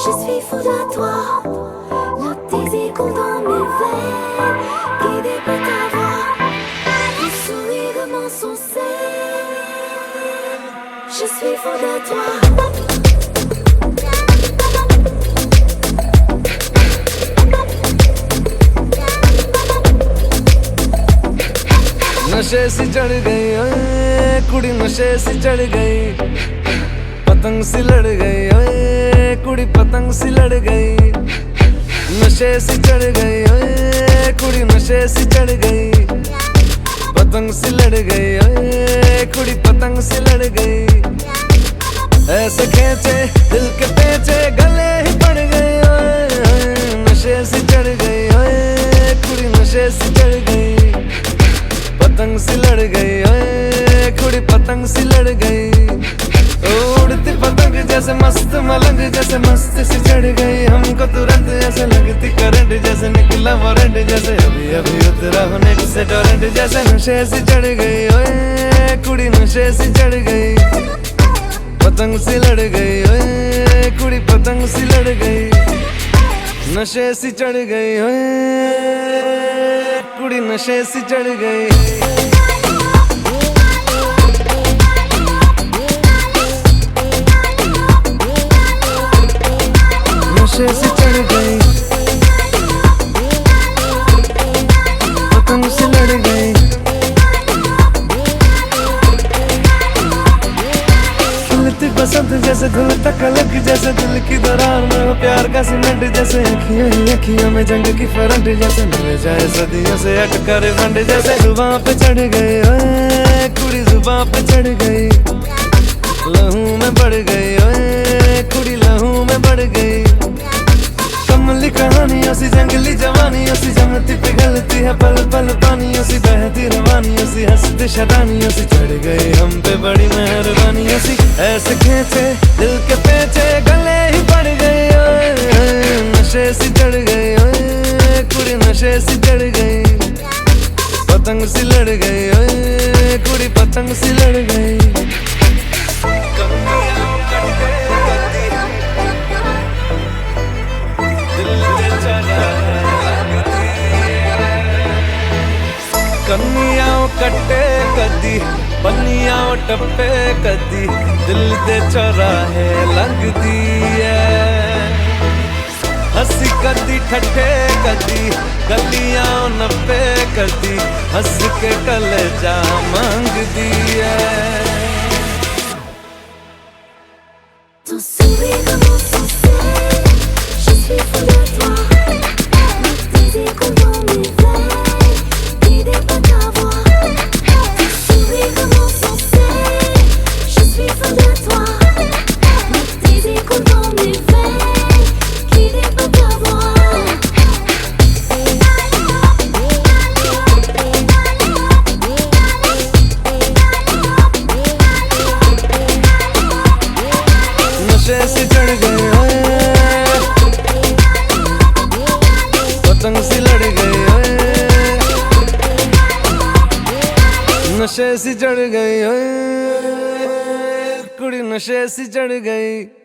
Je suis fou de toi, le désir coule dans mes veines, guidé par ta voix, le sourire mensongé. Je suis fou de toi. नशे सी चढ़ गई ओए कुड़ी, नशे सी चढ़ गई, पतंग सी लड़ गई ओए कुड़ी, पतंग सी लड़ गई। नशे सी चढ़ गई ओए कुड़ी, नशे सी चढ़ गई, पतंग सी लड़ गई ओए कुड़ी, पतंग सी लड़ गई। ऐसे खींचे दिल के पेचे गले ही पड़ गई ओए, नशे सी चढ़ गई ओए कुड़ी, नशे सी चढ़ गई, पतंग सी लड़ गई ओए कुड़ी, पतंग सी लड़ गई। उड़ती पतंग जैसे मस्त मलंग, जैसे मस्त सी चढ़ गई हमको तुरंत, ऐसे लगती करंट, जैसे निकला वारंट, जैसे अभी अभी उतरा हो नेट से टोरेंट। जैसे नशे सी चढ़ गई ओए कुड़ी, नशे सी चढ़ गई, पतंग सी लड़ गई ओए कुड़ी, पतंग सी लड़ गई। नशे सी चढ़ गई ओए कुड़ी, नशे सी चढ़ गई। नशे से चढ़ गई, पतंग से लड़ गई। खिलती बसंत जैसे धुलता कलक, जैसे दिल की दरार में हो प्यार का सीमेंट, जैसे अखियों ही अखियों में जंग की फरंट, जैसे मिल जाए सदियों से अटका रिबंड। जैसे जुबां पे चढ़ गई ओए कुड़ी, जुबां पे चढ़ गई, लहू में बढ़ गई ओए कुड़ी, लहू में बढ़ गई। कमली कहानियों सी जंगली जवानियों सी, जमती पिघलती है पल पल पानियों सी, बहती रवानियों सी, हंसती शरानियों सी, चढ़ गई हम पे बड़ी मेहरबानियों सी। ऐसे खींचे दिल के पेचे गले ही पड़ गई ओए, नशे सी चढ़ गई ओए कुड़ी, नशे सी चढ़ गई, पतंग सी लड़ गई ओए कुड़ी, पतंग सी लड़ गई। कन्नियाओ कट्टे कदी, बन्नियाओ टप्पे कदी, दिल दे चौराहे लगदी है। हंसी कदी ठट्ठे कदी, गलियां नप्पे कदी, हंस के कलेजा मांगदी है। Ton sourire mensongé, je suis fou de toi, le désir coule dans mes veines, guidé par ta voix. Ton sourire mensongé, je suis fou de toi, le désir coule dans mes veines, guidé par ta voix. नशे से चढ़ गई ओए, पतंग सी लड़ गई ओए, नशे से चढ़ गई ओए कुड़ी, नशे से चढ़ गई।